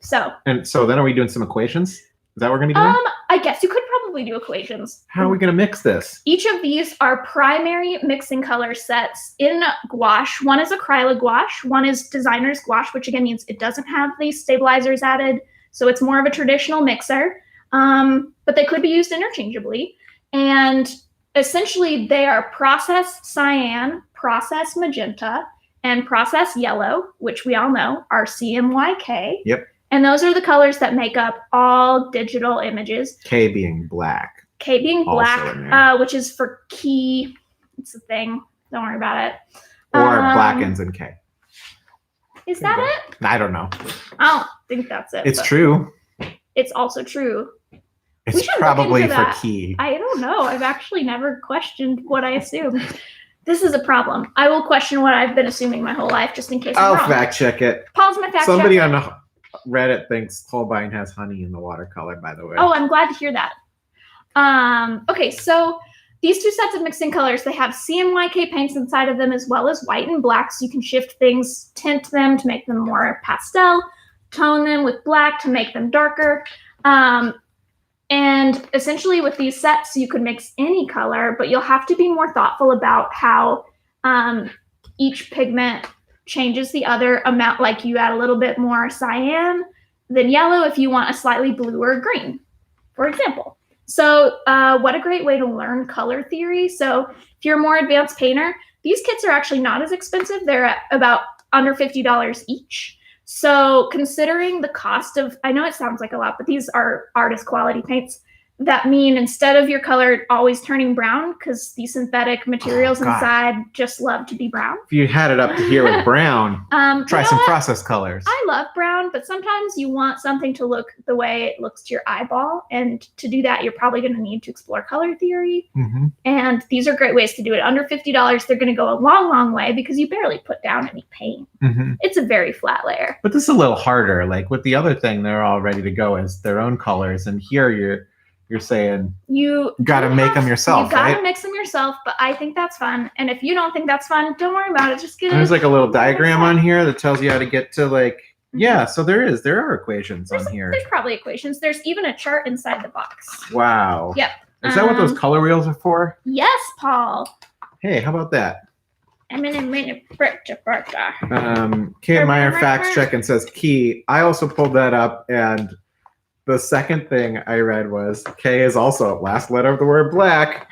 So then are we doing some equations? Is that what we're gonna be doing? I guess you could probably do equations. How are we going to mix this? Each of these are primary mixing color sets in gouache. One is acrylic gouache. One is designer's gouache, which again means it doesn't have these stabilizers added. So it's more of a traditional mixer, but they could be used interchangeably. And essentially they are processed cyan, processed magenta, and processed yellow, which we all know are CMYK. Yep. And those are the colors that make up all digital images. K being black. K being black, which is for key. It's the thing. Don't worry about it. Or black ends in K. Is that it? I don't know. I don't think that's it. It's true. It's also true. It's probably for key. I don't know. I've actually never questioned what I assumed. This is a problem. I will question what I've been assuming my whole life just in case I'm wrong. I'll fact check it. Paul's my fact Somebody checker. on Reddit thinks Holbein has honey in the watercolor, by the way. Oh, I'm glad to hear that. Okay, so these two sets of mixing colors, they have CMYK paints inside of them as well as white and black, so you can shift things, tint them to make them more pastel, tone them with black to make them darker. And essentially with these sets, you could mix any color, but you'll have to be more thoughtful about how each pigment changes the other amount. Like you add a little bit more cyan than yellow if you want a slightly bluer green, for example. So what a great way to learn color theory. So if you're a more advanced painter, these kits are actually not as expensive. They're at about under $50 each. So considering the cost of, I know it sounds like a lot, but these are artist quality paints that mean instead of your color always turning brown, because these synthetic materials inside just love to be brown. If you had it up to here with brown, try some process colors. I love brown, but sometimes you want something to look the way it looks to your eyeball. And to do that, you're probably going to need to explore color theory. Mm-hmm. And these are great ways to do it. Under $50, they're going to go a long, long way because you barely put down any paint. Mm-hmm. It's a very flat layer. But this is a little harder. Like with the other thing, they're all ready to go as their own colors. And here you're saying you got to make them yourself, you right? got to mix them yourself, but I think that's fun. And if you don't think that's fun, don't worry about it. Just get it. There's like a little diagram on here that tells you how to get to like, yeah, so there are equations on here. There's probably equations. There's even a chart inside the box. Wow. Yep. Is that what those color wheels are for? Yes, Paul. Hey, how about that? I'm in a minute. Kate Meyer facts check and says key. I also pulled that up, and the second thing I read was K is also last letter of the word black.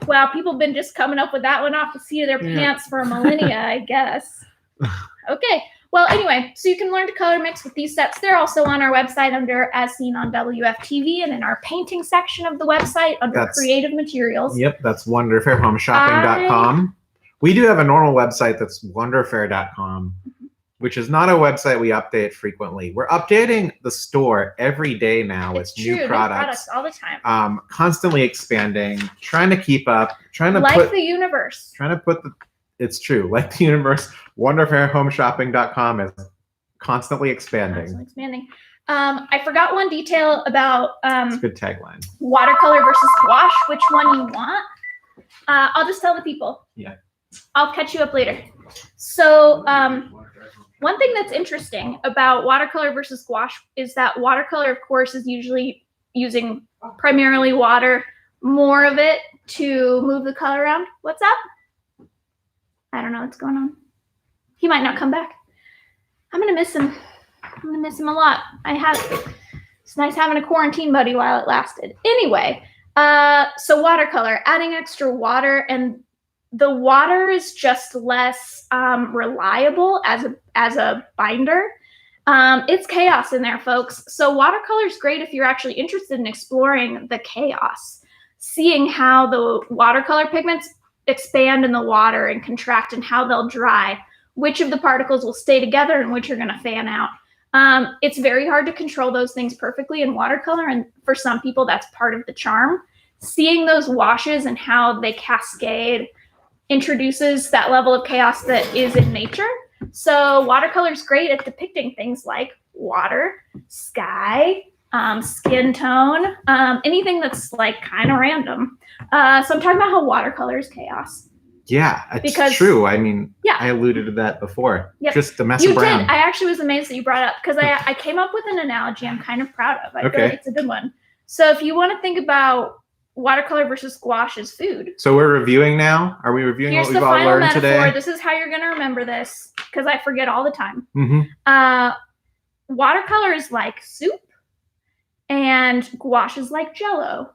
Wow, people have been just coming up with that one off the seat of their pants for millennia, I guess. Okay. Well, anyway, so you can learn to color mix with these sets. They're also on our website under As Seen on WFTV and in our painting section of the website under creative materials. Yep, that's wonderfairhomeshopping.com. We do have a normal website that's wonderfair.com. Which is not a website we update frequently. We're updating the store every day now with new products all the time. Constantly expanding, trying to keep up, the universe. It's true, like the universe. Wonderfairhomeshopping.com is constantly expanding. I forgot one detail about it's a good tagline. Watercolor versus gouache, which one you want. I'll just tell the people. Yeah. I'll catch you up later. So one thing that's interesting about watercolor versus gouache is that watercolor, of course, is usually using primarily water, more of it to move the color around. What's up? I don't know what's going on. He might not come back. I'm going to miss him. I'm going to miss him a lot. It's nice having a quarantine buddy while it lasted. Anyway, so watercolor, adding extra water, and the water is just less reliable as a binder. It's chaos in there, folks. So watercolor is great if you're actually interested in exploring the chaos, seeing how the watercolor pigments expand in the water and contract and how they'll dry, which of the particles will stay together and which are going to fan out. It's very hard to control those things perfectly in watercolor, and for some people that's part of the charm. Seeing those washes and how they cascade introduces that level of chaos that is in nature. So watercolor is great at depicting things like water, sky, skin tone, anything that's like kind of random. So I'm talking about how watercolor is chaos. Yeah, it's true. I mean, I alluded to that before. Yep. Just a mess of brown. You did. I actually was amazed that you brought it up because I came up with an analogy I'm kind of proud of. I feel like it's a good one. So if you want to think about watercolor versus gouache as food. So we're reviewing now? Are we reviewing what we've all learned metaphor. today? This is how you're going to remember this, because I forget all the time. Mm-hmm. Watercolor is like soup, and gouache is like Jell-O.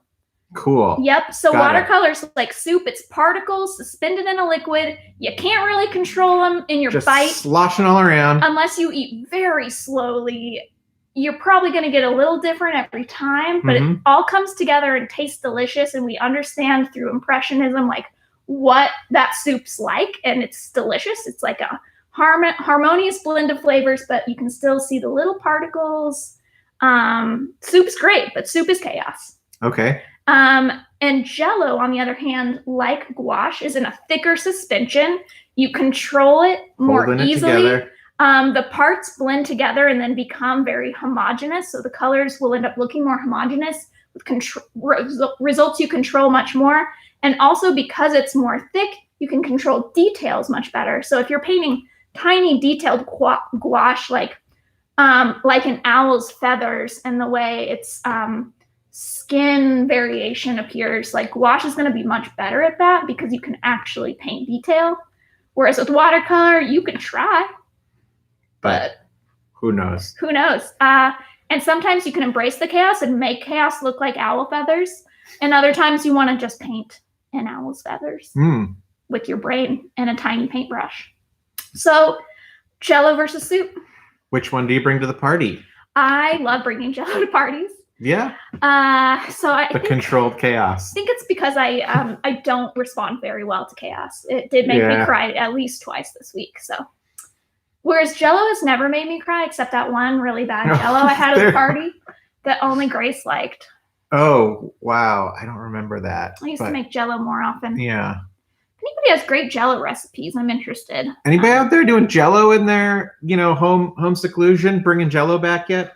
Cool. Yep. So watercolor is like soup. It's particles suspended in a liquid. You can't really control them in your just bite. Sloshing all around. Unless you eat very slowly. You're probably going to get a little different every time, but it all comes together and tastes delicious. And we understand through impressionism, like what that soup's like, and it's delicious. It's like a harmonious blend of flavors, but you can still see the little particles. Soup's great, but soup is chaos. Okay. And Jell-O, on the other hand, like gouache, is in a thicker suspension. You control it more easily. The parts blend together and then become very homogeneous. So the colors will end up looking more homogeneous with results you control much more. And also because it's more thick, you can control details much better. So if you're painting tiny detailed gouache, like an owl's feathers and the way its skin variation appears, like gouache is going to be much better at that because you can actually paint detail. Whereas with watercolor, you can try. But who knows? Who knows? And sometimes you can embrace the chaos and make chaos look like owl feathers. And other times you want to just paint an owl's feathers with your brain and a tiny paintbrush. So Jell-O versus soup. Which one do you bring to the party? I love bringing Jell-O to parties. Yeah. So I think controlled chaos. I think it's because I don't respond very well to chaos. It did make me cry at least twice this week. So. Whereas Jell-O has never made me cry, except that one really bad Jell-O I had at the party that only Grace liked. Oh, wow. I don't remember that. I used to make Jell-O more often. Yeah. If anybody has great Jell-O recipes, I'm interested. Anybody out there doing Jell-O in their, home seclusion, bringing Jell-O back yet?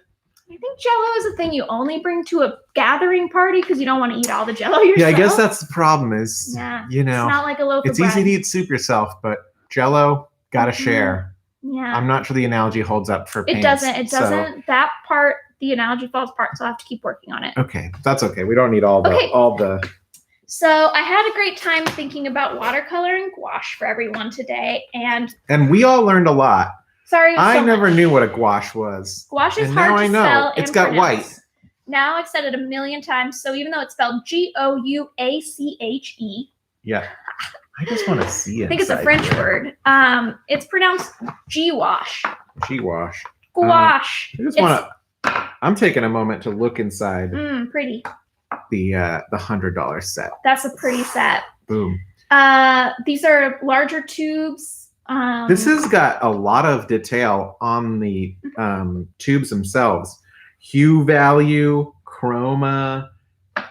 I think Jell-O is a thing you only bring to a gathering party because you don't want to eat all the Jell-O yourself. Yeah, I guess that's the problem is, it's not like a loaf of bread. It's easy to eat soup yourself, but Jell-O, gotta share. Yeah. I'm not sure the analogy holds up for paints. It doesn't. So. That part, the analogy falls apart, so I'll have to keep working on it. Okay. That's okay. We don't need all the... So I had a great time thinking about watercolor and gouache for everyone today. And we all learned a lot. Sorry. I never knew what a gouache was. Gouache is hard to spell. It's got white. Now I've said it a million times. So even though it's spelled Gouache. Yeah. I just want to see it. I think it's a French word. It's pronounced G-wash. G-wash. Gouache. I'm taking a moment to look inside. Pretty. The $100 set. That's a pretty set. Boom. These are larger tubes. This has got a lot of detail on the tubes themselves. Hue value, chroma.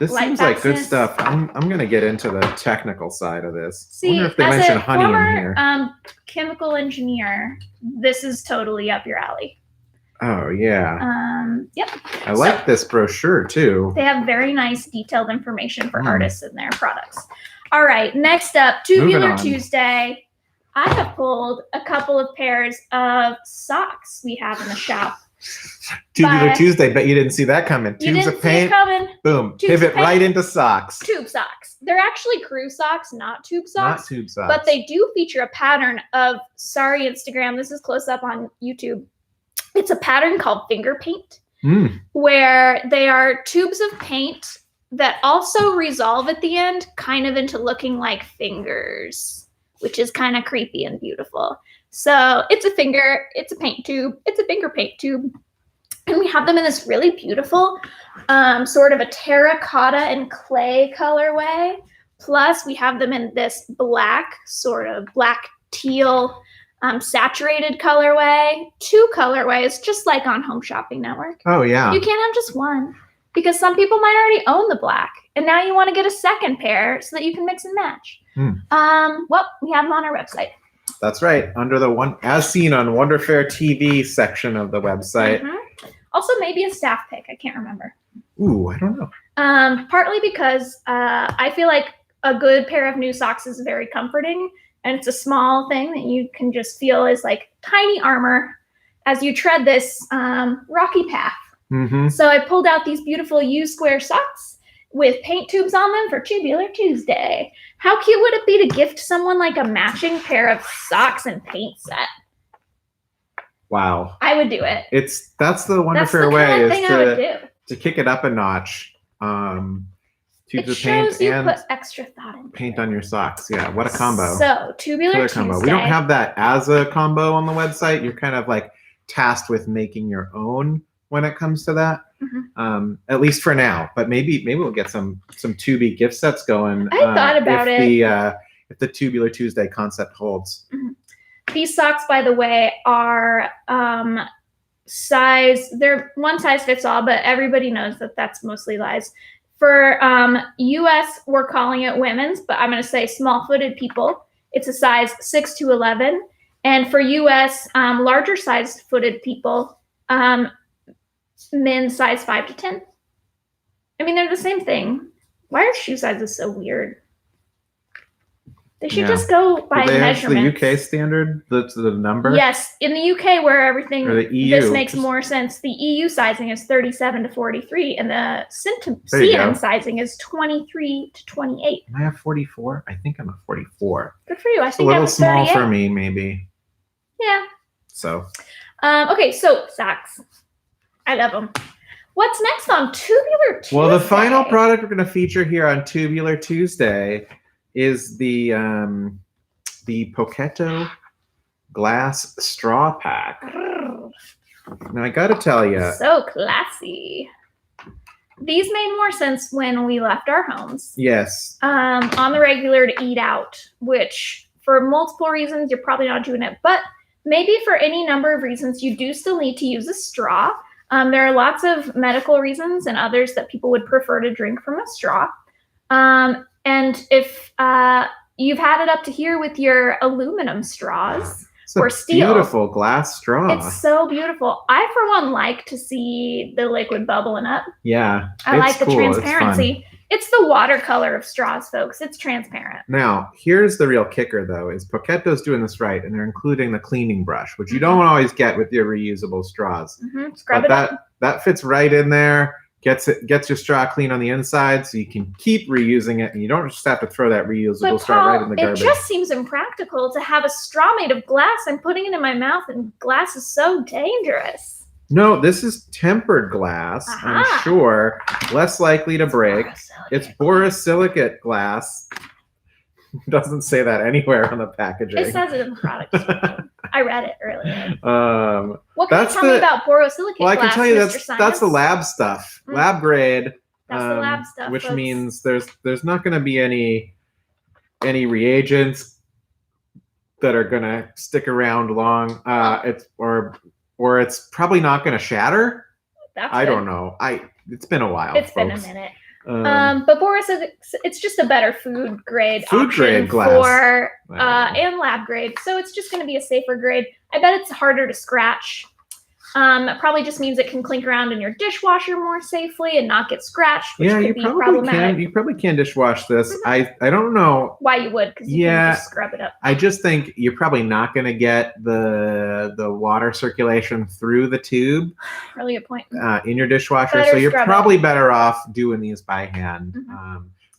This seems like good stuff. I'm gonna get into the technical side of this. See, I wonder if they mention honey in here. Chemical engineer, this is totally up your alley. Oh yeah. Yep. I like this brochure too. They have very nice detailed information for artists and their products. All right, next up, Tubular Tuesday. I have pulled a couple of pairs of socks we have in the shop. Tubular Tuesday, bet you didn't see that coming. Tubes of paint. Boom. Pivot right into socks. Tube socks. They're actually crew socks, not tube socks. Not tube socks. But they do feature a pattern of, sorry, Instagram, this is close up on YouTube. It's a pattern called finger paint, where they are tubes of paint that also resolve at the end kind of into looking like fingers, which is kind of creepy and beautiful. So it's a paint tube, it's a finger paint tube. And we have them in this really beautiful sort of a terracotta and clay colorway. Plus we have them in this black, sort of black teal saturated colorway. 2 colorways, just like on Home Shopping Network. Oh yeah. You can't have just one because some people might already own the black. And now you want to get a second pair so that you can mix and match. Well, we have them on our website. That's right. Under the one, as seen on Wonder Fair TV section of the website. Also, maybe a staff pick. I can't remember. Ooh, I don't know. Partly because I feel like a good pair of new socks is very comforting. And it's a small thing that you can just feel is like tiny armor as you tread this rocky path Mm-hmm. So I pulled out these beautiful U-square socks with paint tubes on them for Tubular Tuesday. How cute would it be to gift someone like a matching pair of socks and paint set? Wow. I would do it. That's the Wonder That's Fair the way kind of is thing I would do. to kick it up a notch. Tubes It of paint shows you and put extra thought into paint it. on your socks. Yeah, what a combo. So Tubular Killer Tuesday. combo. We don't have that as a combo on the website. You're kind of like tasked with making your own when it comes to that. Mm-hmm. At least for now. But maybe we'll get some Tubi gift sets going. I thought about it. If the Tubular Tuesday concept holds. Mm-hmm. These socks, by the way, are they're one size fits all, but everybody knows that that's mostly lies. For US, we're calling it women's, but I'm going to say small-footed people. It's a size 6 to 11. And for US, larger size footed people, men's size 5 to 10. I mean, they're the same thing. Why are shoe sizes so weird? They should just go by measurements. The UK standard, the number? Yes, in the UK where everything, or the EU, this makes more sense. The EU sizing is 37 to 43, and the CN sizing is 23 to 28. Am I a 44? I think I'm a 44. Good for you. I It's think a little small 38. for me, maybe. Yeah. So. Okay, so socks. I love them. What's next on Tubular Tuesday? Well, the final product we're going to feature here on Tubular Tuesday is the Pocketto glass straw pack. Now I got to tell you, so classy. These made more sense when we left our homes. Yes. On the regular to eat out, which for multiple reasons you're probably not doing it, but maybe for any number of reasons you do still need to use a straw. There are lots of medical reasons and others that people would prefer to drink from a straw. And if you've had it up to here with your aluminum straws or steel. Beautiful glass straw. It's so beautiful. I, for one, like to see the liquid bubbling up. Yeah. I like the transparency. It's the watercolor of straws, folks. It's transparent. Now, here's the real kicker, though, is Pocketto's doing this right, and they're including the cleaning brush, which you don't always get with your reusable straws. Scrub it up. That fits right in there. Gets your straw clean on the inside, so you can keep reusing it, and you don't just have to throw that reusable straw right in the garbage. It just seems impractical to have a straw made of glass. I'm putting it in my mouth, and glass is so dangerous. No, this is tempered glass, I'm sure. Less likely to break. It's borosilicate glass. It doesn't say that anywhere on the packaging. It says it in the product description. I read it earlier. What can you tell me about borosilicate glass? Well, I can tell you Mr. that's the lab stuff, lab grade. That's the lab stuff, which folks. means there's not going to be any reagents that are going to stick around long. It's probably not going to shatter. I don't know. It's been a while. It's been a minute. But borosilicate, it's just a better food grade glass for and lab grade. So it's just going to be a safer grade. I bet it's harder to scratch. It probably just means it can clink around in your dishwasher more safely and not get scratched, which could be problematic. You probably can dishwash this. I don't know why you would, because you can just scrub it up. I just think you're probably not going to get the water circulation through the tube. Really good point. In your dishwasher, so you're probably better off doing these by hand.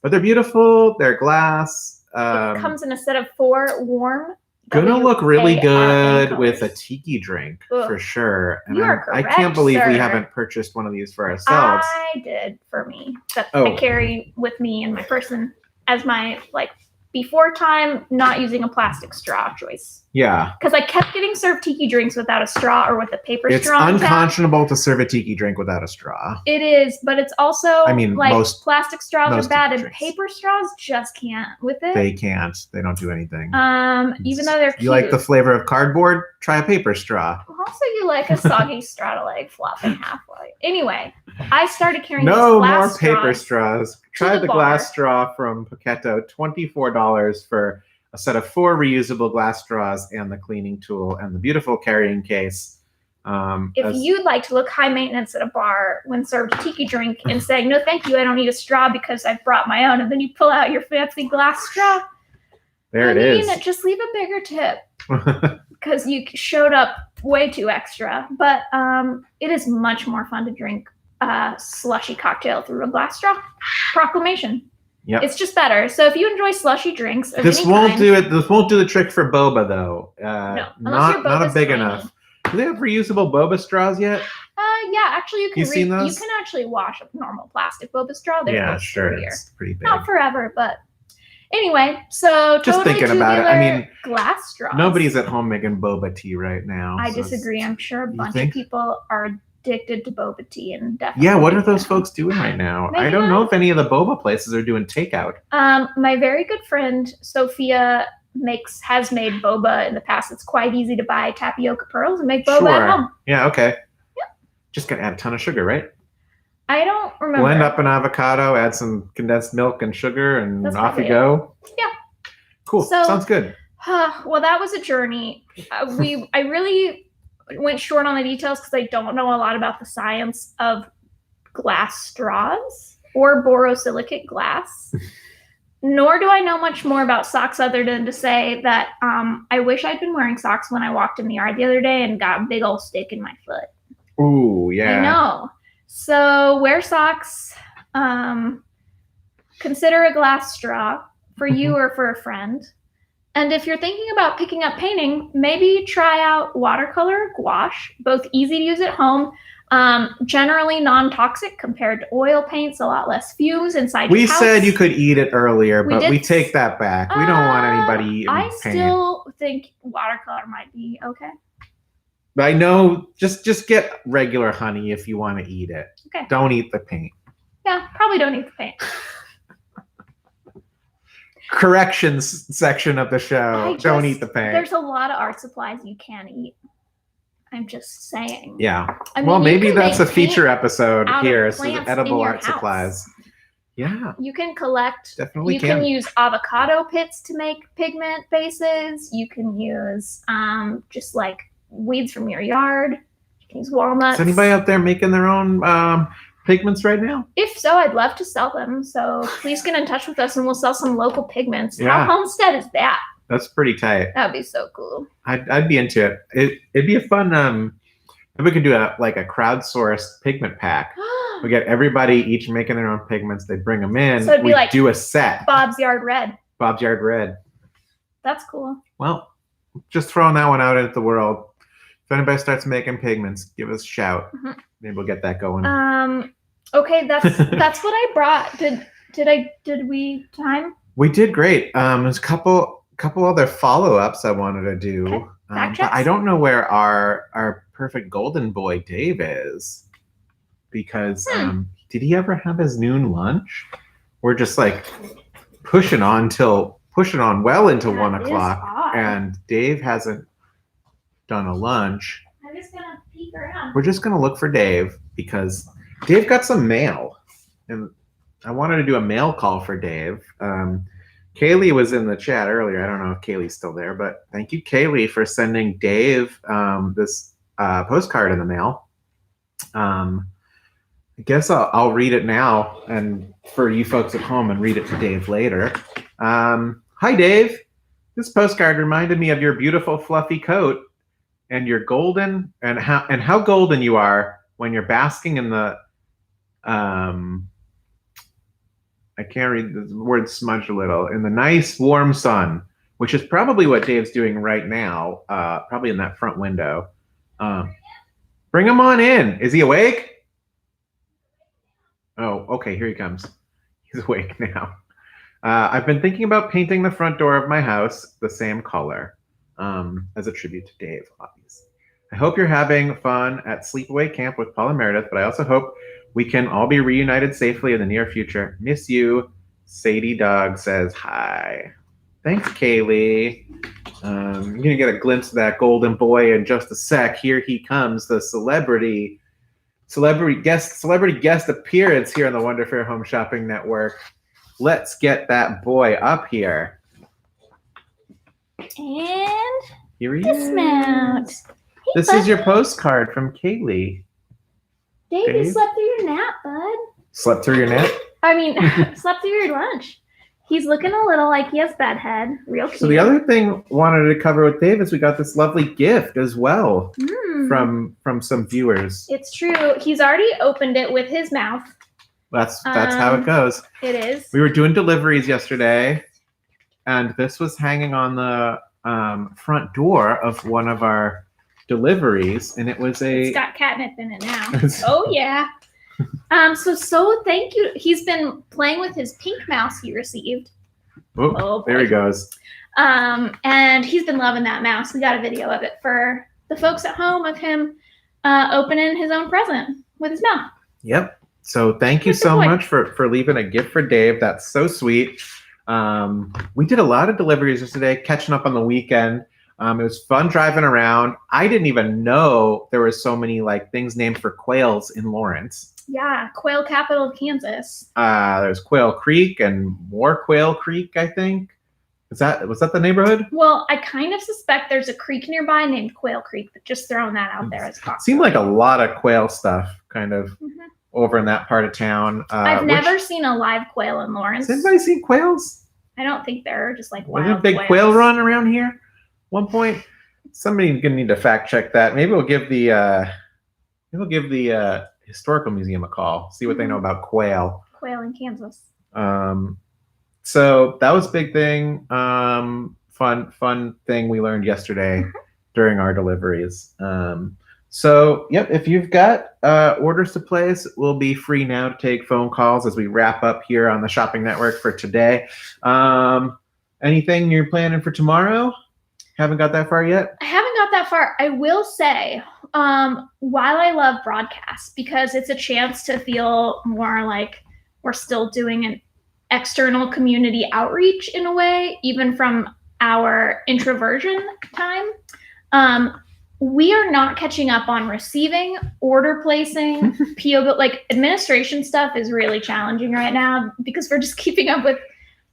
But they're beautiful. They're glass. It comes in a set of 4 warm. Gonna look really good with a tiki drink for sure. And I can't believe we haven't purchased one of these for ourselves. I did for me. That I carry with me in my person as my before time not using a plastic straw choice. Yeah. Because I kept getting served tiki drinks without a straw or with a paper straw. It's unconscionable to serve a tiki drink without a straw. It is, but it's also most plastic straws are bad and drinks. Paper straws just can't with it. They can't. They don't do anything. Even though they're cute. You like the flavor of cardboard? Try a paper straw. Also, you like a soggy straw to flop in halfway. Anyway, I started carrying no these more glass paper straws. Try the glass straw from Pocketto. $24 for a set of 4 reusable glass straws and the cleaning tool and the beautiful carrying case. If you'd like to look high maintenance at a bar when served a tiki drink and saying, no, thank you, I don't need a straw because I've brought my own, and then you pull out your fancy glass straw. It is. Just leave a bigger tip because you showed up way too extra. But it is much more fun to drink a slushy cocktail through a glass straw. Proclamation. Yep. It's just better. So if you enjoy slushy drinks of This any won't kind, do it. This won't do the trick for boba though. no, not a big tiny. enough. Do they have reusable boba straws yet? Yeah, actually, you can. Seen those? You can actually wash a normal plastic boba straw. They're Yeah, much sure. sturdier. It's pretty big. Not forever, but anyway. So just totally thinking about it. I mean, glass straws. Nobody's at home making boba tea right now. I disagree. I'm sure a bunch of people are addicted to boba tea and definitely. Yeah, what are those folks doing right now? Maybe I don't know if any of the boba places are doing takeout. My very good friend Sophia has made boba in the past. It's quite easy to buy tapioca pearls and make boba at home. Yeah, okay. Yep. Just gonna add a ton of sugar, right? I don't remember. Blend up an avocado, add some condensed milk and sugar, and off you go. Yeah. Cool. So, sounds good. Well, that was a journey. I really went short on the details because I don't know a lot about the science of glass straws or borosilicate glass. Nor do I know much more about socks other than to say that I wish I'd been wearing socks when I walked in the yard the other day and got a big old stick in my foot. Ooh, yeah. I know. So wear socks. Consider a glass straw for you or for a friend. And if you're thinking about picking up painting, maybe try out watercolor or gouache, both easy to use at home, generally non-toxic compared to oil paints, a lot less fumes inside your house. We said you could eat it earlier, but we take that back. We don't want anybody eating paint. I still think watercolor might be okay. I know, just get regular honey if you want to eat it. Okay. Don't eat the paint. Yeah, probably don't eat the paint. Corrections section of the show. Don't eat the paint. There's a lot of art supplies you can eat. I'm just saying. Yeah. I mean, well, maybe that's a feature episode here. So edible art house. Supplies. Yeah. You can collect. Definitely you can use avocado pits to make pigment bases. You can use just like weeds from your yard. You can use walnuts. Is anybody out there making their own pigments right now? If so, I'd love to sell them. So please get in touch with us and we'll sell some local pigments. Yeah. How homestead is that? That's pretty tight. That'd be so cool. I'd be into it. It'd be a fun. We could do a crowdsourced pigment pack. We get everybody each making their own pigments. They bring them in. So it'd be like do a set. Bob's Yard Red. Bob's Yard Red. That's cool. Well, just throwing that one out into the world. If anybody starts making pigments, give us a shout. Mm-hmm. Maybe we'll get that going. Okay, that's what I brought. Did we time? We did great. There's a couple other follow-ups I wanted to do. Okay. But I don't know where our perfect golden boy Dave is, because did he ever have his noon lunch? We're just like pushing on well into 1 o'clock, and Dave hasn't done a lunch. I'm just gonna peek around. We're just gonna look for Dave because Dave got some mail, and I wanted to do a mail call for Dave. Kaylee was in the chat earlier. I don't know if Kaylee's still there, but thank you, Kaylee, for sending Dave this postcard in the mail. I guess I'll read it now, and for you folks at home, and read it to Dave later. Hi, Dave. This postcard reminded me of your beautiful fluffy coat and your golden and how golden you are when you're basking in the I can't read the word smudged a little, in the nice warm sun, which is probably what Dave's doing right now, probably in that front window. Bring him on in. Is he awake? Oh, okay, here he comes. He's awake now. I've been thinking about painting the front door of my house the same color, as a tribute to Dave, obviously. I hope you're having fun at Sleepaway Camp with Paul and Meredith, but I also hope we can all be reunited safely in the near future. Miss you. Sadie Dog says hi. Thanks, Kaylee. You're going to get a glimpse of that golden boy in just a sec. Here he comes, the celebrity guest appearance here on the Wonder Fair Home Shopping Network. Let's get that boy up here. And here he dismount. is. This is your postcard from Kaylee. Dave, you slept through your nap, bud. Slept through your nap? I mean, slept through your lunch. He's looking a little like he has bedhead. Real cute. So the other thing I wanted to cover with Dave is we got this lovely gift as well from some viewers. It's true. He's already opened it with his mouth. That's how it goes. It is. We were doing deliveries yesterday, and this was hanging on the front door of one of our deliveries, and it's got catnip in it now. Oh yeah. So thank you. He's been playing with his pink mouse he received. Oh, there he goes. And he's been loving that mouse. We got a video of it for the folks at home of him opening his own present with his mouth. Yep. So thank you so much for leaving a gift for Dave. That's so sweet. We did a lot of deliveries yesterday, catching up on the weekend. It was fun driving around. I didn't even know there were so many like things named for quails in Lawrence. Yeah, quail capital of Kansas. There's Quail Creek and more Quail Creek, I think. Was that the neighborhood? Well, I kind of suspect there's a creek nearby named Quail Creek, but just throwing that out there as possible. Seemed like a lot of quail stuff kind of over in that part of town. I've never seen a live quail in Lawrence. Has anybody seen quails? I don't think they're just like wild. Was there a big quail run around here at one point? Somebody's gonna need to fact check that. Maybe we'll give the historical museum a call, see what they know about quail. Quail in Kansas. So that was a big thing. Fun thing we learned yesterday during our deliveries. So yep, if you've got orders to place, we'll be free now to take phone calls as we wrap up here on the Shopping Network for today. Anything you're planning for tomorrow? Haven't got that far yet? I haven't got that far. I will say, while I love broadcast because it's a chance to feel more like we're still doing an external community outreach in a way, even from our introversion time. We are not catching up on receiving, order placing, PO, like administration stuff is really challenging right now because we're just keeping up with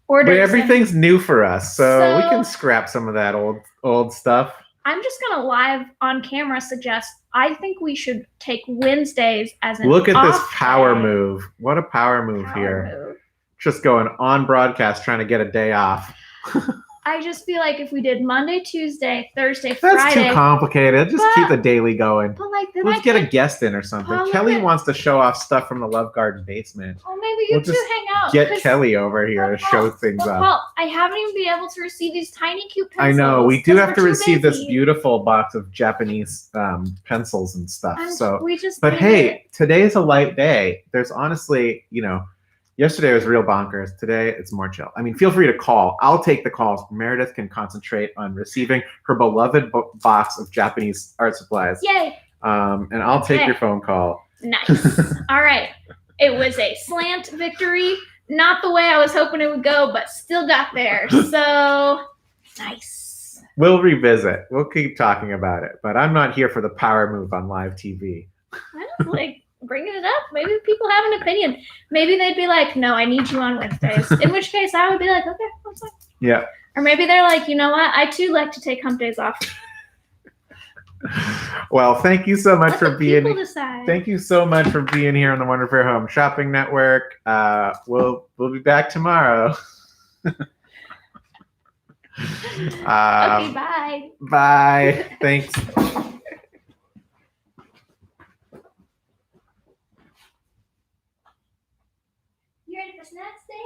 orders. But everything's new for us, so we can scrap some of that old stuff. I'm just gonna live on camera suggest I think we should take Wednesdays as an Look at off this power day. Move. What a power move here. Just going on broadcast trying to get a day off. I just feel like if we did Monday, Tuesday, Thursday, That's Friday. too complicated. Just keep the daily going. But like, then Let's get a guest in or something. Kelly wants to show off stuff from the Love Garden basement. Oh, maybe you two hang out. Get Kelly over here to show things up. Paul, I haven't even been able to receive these tiny cute pencils. I know. We do have to receive this beautiful box of Japanese pencils and stuff. But hey, today's a light day. There's honestly, yesterday was real bonkers. Today, it's more chill. I mean, feel free to call. I'll take the calls. Meredith can concentrate on receiving her beloved box of Japanese art supplies. Yay! And I'll take your phone call. Nice. All right. It was a slant victory. Not the way I was hoping it would go, but still got there. So, nice. We'll revisit. We'll keep talking about it. But I'm not here for the power move on live TV. I don't bringing it up. Maybe people have an opinion. Maybe they'd be like, no, I need you on Wednesdays. In which case I would be like, okay, that's fine. Yeah. Or maybe they're like, you know what? I too like to take hump days off. Well, thank you so much for being here. Decide. Thank you so much for being here on the Wonder Fair Home Shopping Network. We'll be back tomorrow. Okay, bye. Bye. Thanks. You ready for snacks, Dave?